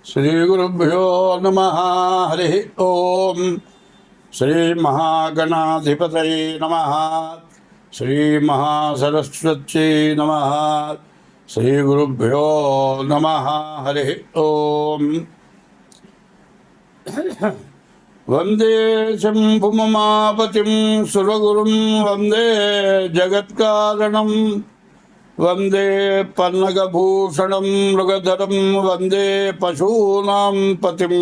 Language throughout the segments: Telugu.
శ్రీగురుభ్యో నమః. హరి ఓం. శ్రీమహాగణాధిపతయే నమః. శ్రీమహాసరస్వత్యై నమః. శ్రీగురుభ్యో నమః. హరి ఓం. వందే శంభుమమాపతిం సురగురుం వందే జగత్కారణం వందే పన్నగభూషణం మృగధరం వందే పశూనాం పతిం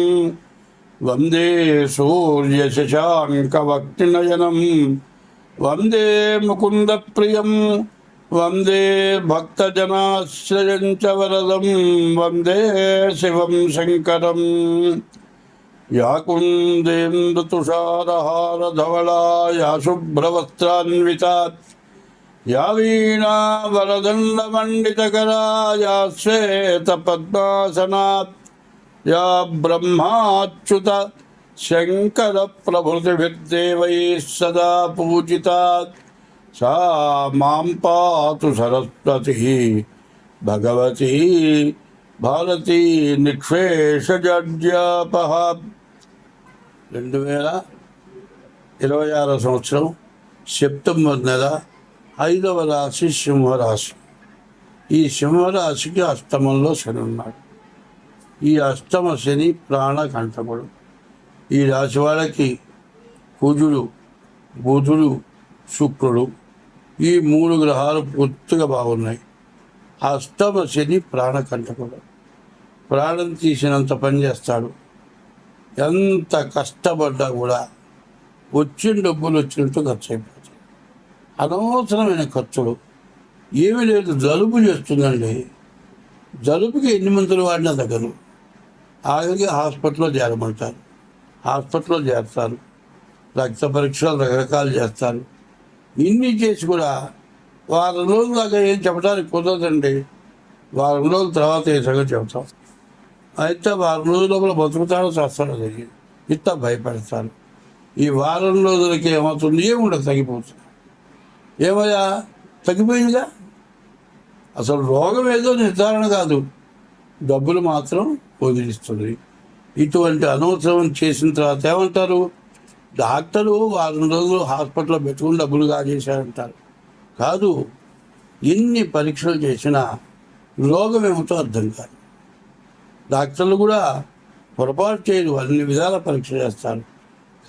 వందే సూర్యశశాంకవక్తినయనం వందే ముకుందప్రియం వందే భక్తజనాశ్రయం చ వరదం వందే శివం శంకరం. యా కుందేందుతుషారహారధవళా యా శుభ్రవస్త్రాన్వితా యా వీణా వరదండమండితకరా యా శ్వేతపద్మాసనాత్ యా బ్రహ్మాచ్యుత శంకర ప్రభృతిభిర్దేవైः సదా పూజితా సా మాం పాతు సరస్వతి భగవతి భారతీ నిక్షేషజడ్యాపహ. 2026 సంవత్సరం సెప్టెంబర్ నెల 5వ రాశి సింహరాశి. ఈ సింహరాశికి అష్టమంలో శని ఉన్నాడు. ఈ అష్టమ శని ప్రాణకంఠకుడు. ఈ రాశి వాళ్ళకి కుజుడు, బుధుడు, శుక్రుడు ఈ 3 గ్రహాలు పూర్తిగా బాగున్నాయి. అష్టమ శని ప్రాణకంఠకుడు. ప్రాణం తీసినంత పని చేస్తాడు. ఎంత కష్టపడ్డా కూడా వచ్చిన డబ్బులు వచ్చినట్టు ఖర్చు అయిపోతాయి. అనవసరమైన ఖర్చులు ఏమీ లేదు. జలుబు చేస్తుందండి. జలుబుకి ఎన్ని మందులు వాడినా తగ్గదు. ఆఖరికి హాస్పిటల్లో చేరమంటారు. హాస్పిటల్లో చేస్తారు. రక్త పరీక్షలు రకరకాలు చేస్తారు. ఇన్ని చేసి కూడా వారం రోజుల దాకా ఏం చెప్పడానికి కుదరదండి. వారం రోజుల తర్వాత ఏ సంగతి చెప్తాం. అయితే వారం రోజుల లోపల బతుకుతాడో చేస్తాడో తెలియదు. ఇంత భయపడతారు. ఈ వారం రోజులకి ఏమవుతుంది? ఏముండదు, తగ్గిపోతుంది. ఏమయ్యా తగ్గిపోయిందిగా. అసలు రోగం ఏదో నిర్ధారణ కాదు, డబ్బులు మాత్రం వదిలిస్తుంది. ఇటువంటి అనవసరం చేసిన తర్వాత ఏమంటారు? డాక్టరు వారం రోజులు హాస్పిటల్లో పెట్టుకుని డబ్బులు కాజేశారంటారు. కాదు, ఎన్ని పరీక్షలు చేసినా రోగం ఏమిటో అర్థం కాదు. డాక్టర్లు కూడా పొరపాటు చేయరు, అన్ని విధాల పరీక్ష చేస్తారు.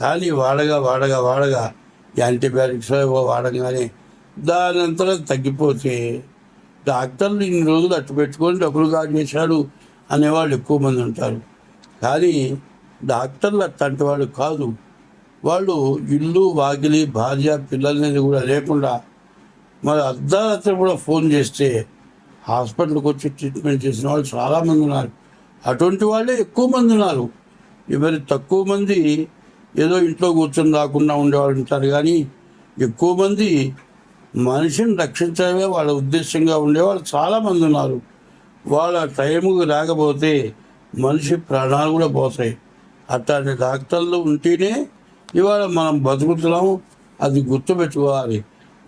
కానీ వాడగా యాంటీబయాటిక్స్ వాడగానే దాని అంతా తగ్గిపోతే డాక్టర్లు ఇన్ని రోజులు అట్టు పెట్టుకొని డబ్బులు కాజేశాడు అనేవాళ్ళు ఎక్కువ మంది ఉంటారు. కానీ డాక్టర్లు అట్లాంటి వాళ్ళు కాదు. వాళ్ళు ఇల్లు, వాకిలి, భార్య, పిల్లలనేది కూడా లేకుండా మరి అర్ధరాత్రి కూడా ఫోన్ చేస్తే హాస్పిటల్కి వచ్చి ట్రీట్మెంట్ చేసిన వాళ్ళు చాలామంది ఉన్నారు. అటువంటి వాళ్ళే ఎక్కువ మంది ఉన్నారు. మరి తక్కువ మంది ఏదో ఇంట్లో కూర్చొని రాకుండా ఉండేవాళ్ళు ఉంటారు. కానీ ఎక్కువ మంది మనిషిని రక్షించడమే వాళ్ళ ఉద్దేశంగా ఉండేవాళ్ళు చాలామంది ఉన్నారు. వాళ్ళ టైంకి రాకపోతే మనిషి ప్రాణాలు కూడా పోతాయి. అట్లాంటి డాక్టర్లు ఉంటేనే ఇవాళ మనం బతుకుతున్నాము. అది గుర్తుపెట్టుకోవాలి.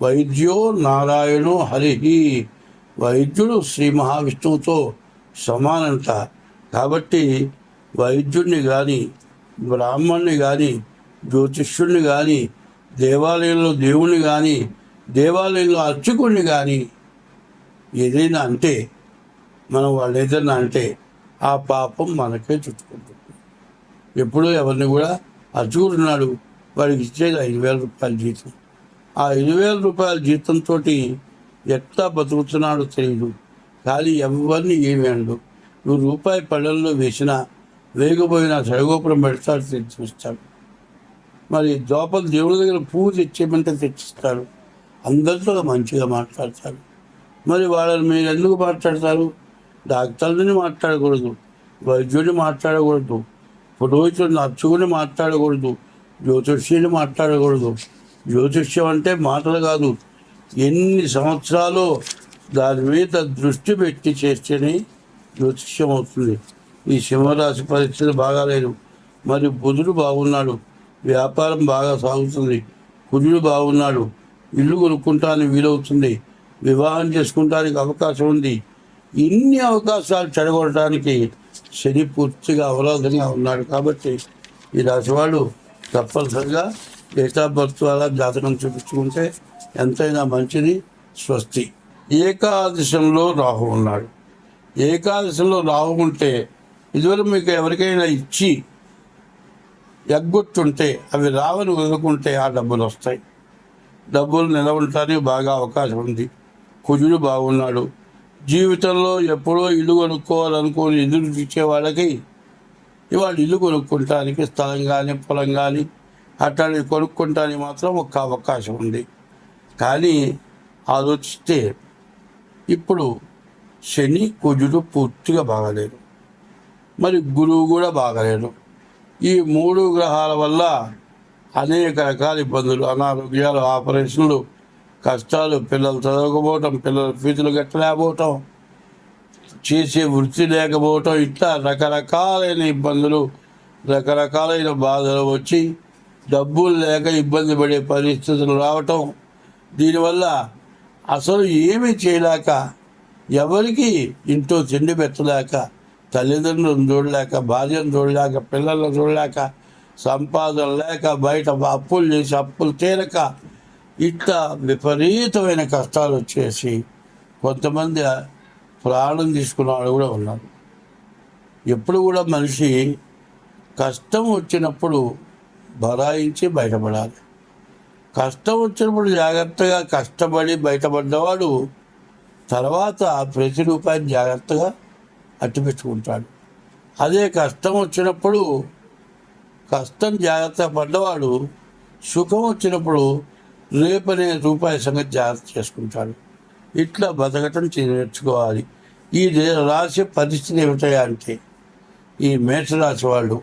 వైద్యో నారాయణో హరి. వైద్యుడు శ్రీ మహావిష్ణువుతో సమానంట. కాబట్టి వైద్యుడిని కానీ, బ్రాహ్మణ్ణి కానీ, జ్యోతిష్యుడిని కానీ, దేవాలయంలో దేవుణ్ణి కానీ, దేవాలయంలో అర్చకుడిని కానీ ఏదైనా అంటే మనం వాళ్ళు ఏదైనా అంటే ఆ పాపం మనకే చుట్టుకుంటుంది. ఎప్పుడూ ఎవరిని కూడా అర్చకుడు ఉన్నాడు, వాడికి ఇచ్చేది 5,000 రూపాయల జీతం. ఆ 5,000 రూపాయల జీతంతో ఎట్లా బతుకుతున్నాడో తెలియదు. కానీ ఎవరిని ఏమి అండు. నువ్వు రూపాయి పళ్ళల్లో వేసినా వేగపోయినా సడగోపురం పెడతాడు, తెచ్చిస్తాడు. మరి దోపలు దేవుడి దగ్గర పువ్వు తెచ్చేయమంటే తెచ్చిస్తాడు. అందరితో మంచిగా మాట్లాడతారు. మరి వాళ్ళని మీరు ఎందుకు మాట్లాడతారు? డాక్టర్ని మాట్లాడకూడదు, వైద్యుడిని మాట్లాడకూడదు, పురోహితుడిని అర్చకుడిని మాట్లాడకూడదు, జ్యోతిష్యుని మాట్లాడకూడదు. జ్యోతిష్యం అంటే మాటలు కాదు. ఎన్ని సంవత్సరాలు దాని మీద దృష్టి పెట్టి చేస్తేనే జ్యోతిష్యం అవుతుంది. ఈ సింహరాశి పరిస్థితి బాగాలేదు. మరి బుధుడు బాగున్నాడు, వ్యాపారం బాగా సాగుతుంది. కుజుడు బాగున్నాడు, ఇల్లు కొనుక్కుంటానికి వీలవుతుంది. వివాహం చేసుకుంటానికి అవకాశం ఉంది. ఇన్ని అవకాశాలు చెడగొట్టడానికి శని పూర్తిగా అవరోధంగా ఉన్నాడు. కాబట్టి ఈ రాశి వాళ్ళు తప్పనిసరిగా డేట్ ఆఫ్ బర్త్ ద్వారా జాతకం చూపించుకుంటే ఎంతైనా మంచిది. స్వస్తి. ఏకాదశంలో రాహు ఉన్నాడు. ఏకాదశంలో రాహు ఉంటే ఇదివరకు మీకు ఎవరికైనా ఇచ్చి ఎగ్గొట్టుంటే అవి రావని వదులుకుంటే ఆ డబ్బులు వస్తాయి. డబ్బులు నిలవటానికి బాగా అవకాశం ఉంది. కుజుడు బాగున్నాడు. జీవితంలో ఎప్పుడో ఇల్లు కొనుక్కోవాలనుకోని ఎదురు ఇచ్చే వాళ్ళకి ఇవాళ ఇల్లు కొనుక్కుంటానికి స్థలం కానీ పొలం కానీ అట్లాంటివి కొనుక్కుంటానికి మాత్రం ఒక అవకాశం ఉంది. కానీ ఆలోచిస్తే ఇప్పుడు శని కుజుడు పూర్తిగా బాగలేరు, మరి గురువు కూడా బాగలేరు. ఈ 3 గ్రహాల వల్ల అనేక రకాల ఇబ్బందులు, అనారోగ్యాలు, ఆపరేషన్లు, కష్టాలు, పిల్లలు చదవకపోవటం, పిల్లల ఫీజులు కట్టలేకపోవటం, చేసే వృత్తి లేకపోవటం, ఇట్లా రకరకాలైన ఇబ్బందులు, రకరకాలైన బాధలు వచ్చి డబ్బులు లేక ఇబ్బంది పడే పరిస్థితులు రావటం. దీనివల్ల అసలు ఏమీ చేయలేక, ఎవరికి ఇంట్లో తిండి పెట్టలేక, తల్లిదండ్రులను చూడలేక, భార్యను చూడలేక, పిల్లలను చూడలేక, సంపాదన లేక, బయట అప్పులు చేసి అప్పులు తీరక ఇట్లా విపరీతమైన కష్టాలు వచ్చేసి కొంతమంది ప్రాణం తీసుకున్న వాళ్ళు కూడా ఉన్నారు. ఎప్పుడు కూడా మనిషి కష్టం వచ్చినప్పుడు బరాయించి బయటపడాలి. కష్టం వచ్చినప్పుడు జాగ్రత్తగా కష్టపడి బయటపడ్డవాడు తర్వాత ప్రతి రూపాయిని జాగ్రత్తగా అట్టిపెట్టుకుంటాడు. అదే కష్టం వచ్చినప్పుడు కష్టం జాగ్రత్త పడ్డవాడు సుఖం వచ్చినప్పుడు రేపనే రూపాయి సంగతి జాగ్రత్త చేసుకుంటాడు. ఇట్లా బతకటం నేర్చుకోవాలి. ఈ రాశి పరిస్థితి ఏమిటాయా అంటే ఈ మేషరాశి వాళ్ళు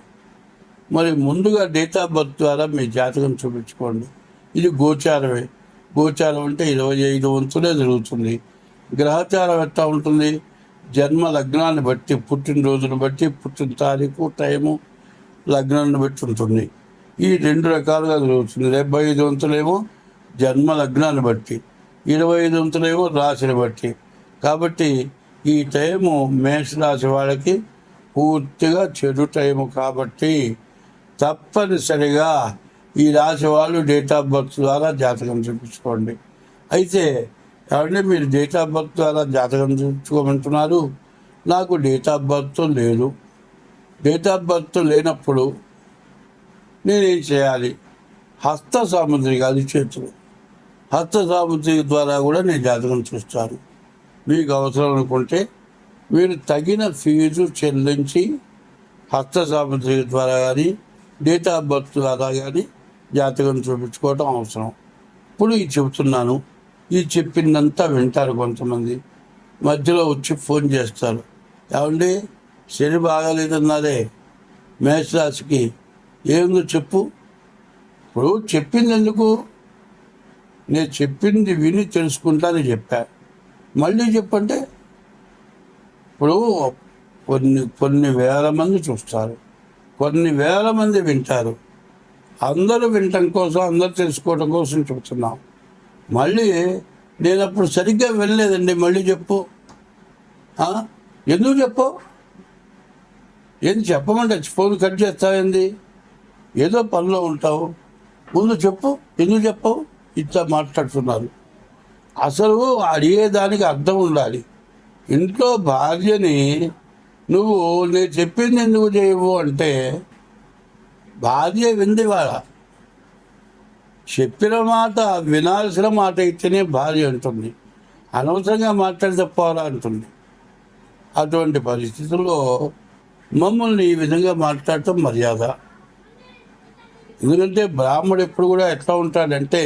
మరి ముందుగా డేట్ ఆఫ్ బర్త్ ద్వారా మీ జాతకం చూపించుకోండి. ఇది గోచారమే. గోచారం అంటే 25 వంతులే జరుగుతుంది. గ్రహచారం ఎట్లా ఉంటుంది? జన్మ లగ్నాన్ని బట్టి, పుట్టినరోజును బట్టి, పుట్టిన తారీఖు, టైము, లగ్నాన్ని బట్టి ఉంటుంది. ఈ 2 రకాలుగా జరుగుతుంది. 75 వంతులేమో జన్మ లగ్నాన్ని బట్టి, 25 వంతులేమో రాశిని బట్టి. కాబట్టి ఈ టైము మేషరాశి వాళ్ళకి పూర్తిగా చెడు టైము. కాబట్టి తప్పనిసరిగా ఈ రాశి వాళ్ళు డేట్ ఆఫ్ బర్త్ ద్వారా జాతకం చూపించుకోండి. అయితే కాబట్టి మీరు డేట్ ఆఫ్ బర్త్ ద్వారా జాతకం చూపించుకోమంటున్నారు. నాకు డేట్ ఆఫ్ బర్త్ లేదు. డేట్ ఆఫ్ బర్త్ లేనప్పుడు నేనేం చేయాలి? హస్త సాముద్రిక, అది చేతులు హస్త సాముద్రిక ద్వారా కూడా నేను జాతకం చూస్తాను. మీకు అవసరం అనుకుంటే మీరు తగిన ఫీజు చెల్లించి హస్త సాముద్రిక ద్వారా కానీ డేట్ ఆఫ్ బర్త్ ద్వారా కానీ జాతకం చూపించుకోవటం అవసరం. ఇప్పుడు ఇది చెబుతున్నాను. ఇది చెప్పిందంతా వింటారు. కొంతమంది మధ్యలో వచ్చి ఫోన్ చేస్తారు. ఏమండి శని బాగాలేదన్నారే మేషరాశికి, ఏముందో చెప్పు. ఇప్పుడు చెప్పింది ఎందుకు? నేను చెప్పింది విని తెలుసుకుంటానని చెప్పా. మళ్ళీ చెప్పంటే ఇప్పుడు కొన్ని వేల మంది చూస్తారు, కొన్ని వేల మంది వింటారు. అందరూ వినటం కోసం, అందరూ తెలుసుకోవడం కోసం చెప్తున్నాం. మళ్ళీ నేను అప్పుడు సరిగ్గా వినలేదండి, మళ్ళీ చెప్పు. ఎందుకు చెప్పు? ఏంది చెప్పమంటే ఫోన్ కట్ చేస్తావేంది? ఏదో పనిలో ఉంటావు, ముందు చెప్పు. ఎందుకు చెప్పవు? ఇట్లా మాట్లాడుతున్నారు. అసలు అడిగేదానికి అర్థం ఉండాలి. ఇంట్లో భార్యని నువ్వు నేను చెప్పింది ఎందుకు చేయవు అంటే భార్య వింది. వాళ్ళ చెప్పిన మాట వినాల్సిన మాట అయితేనే భార్య అంటుంది, అనవసరంగా మాట్లాడితే పోరా అంటుంది. అటువంటి పరిస్థితుల్లో మమ్మల్ని ఈ విధంగా మాట్లాడటం మర్యాద. ఎందుకంటే బ్రాహ్మడు ఎప్పుడు కూడా ఎట్లా ఉంటాడంటే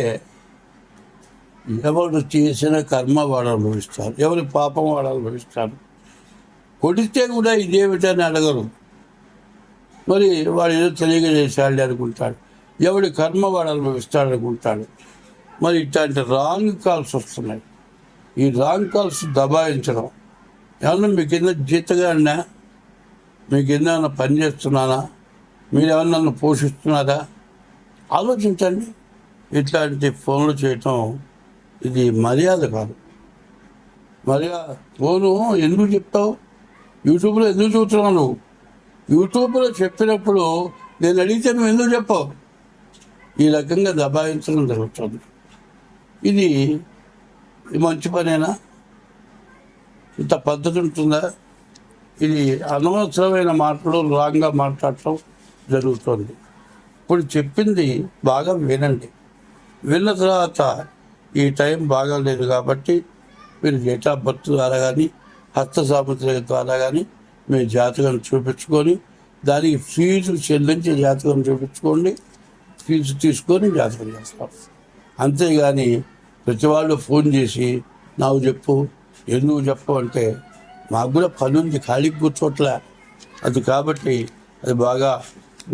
ఎవరు చేసిన కర్మ వాడు అనుభవిస్తారు, ఎవరి పాపం వాడు అనుభవిస్తారు. కొడితే కూడా ఇదేమిటని అడగరు. మరి వాడు ఏదో తెలియక చేశాడు అనుకుంటాడు. ఎవడి కర్మ వాడు అనుభవిస్తాడు అనుకుంటాడు. మరి ఇట్లాంటి రాంగ్ కాల్స్ వస్తున్నాయి. ఈ రాంగ్ కాల్స్ దబాయించడం. ఏమన్నా మీ కింద జీతగాడినా, మీ కింద ఏమన్నా పని చేస్తున్నానా, మీరు ఏమన్నా నన్ను పోషిస్తున్నారా? ఆలోచించండి. ఇట్లాంటి ఫోన్లు చేయటం ఇది మర్యాద కాదు. మర్యాద ఫోను ఎందుకు చెప్తావు? యూట్యూబ్లో ఎందుకు చూస్తున్నావు నువ్వు? యూట్యూబ్లో చెప్పినప్పుడు నేను అడిగితే నువ్వు ఎందుకు చెప్పవు? ఈ రకంగా దబాయించడం జరుగుతుంది. ఇది మంచి పనేనా? ఇంత పద్ధతి ఉంటుందా? ఇది అనవసరమైన మాటలు రాంగ్గా మాట్లాడటం జరుగుతుంది. ఇప్పుడు చెప్పింది బాగా వినండి. విన్న తర్వాత ఈ టైం బాగాలేదు కాబట్టి మీరు డేట్ ఆఫ్ బర్త్ ద్వారా కానీ హస్త సాముద్రిక ద్వారా కానీ మీ జాతకం చూపించుకొని దానికి ఫీజు చెల్లించి జాతకం చూపించుకోండి. ఫీజు తీసుకొని జాతకం చేస్తాం. అంతేగాని ప్రతి వాళ్ళు ఫోన్ చేసి నాకు చెప్పు, ఎందుకు చెప్పు అంటే మాకు కూడా పని ఉంది, ఖాళీకి కూర్చోట్లే. అది కాబట్టి అది బాగా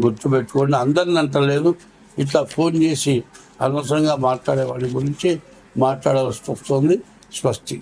గుర్తుపెట్టుకోండి. అందరిని అంటలేదు, ఇట్లా ఫోన్ చేసి అనవసరంగా మాట్లాడే వాడి గురించి మాట్లాడాల్సి వస్తుంది. స్వస్తి.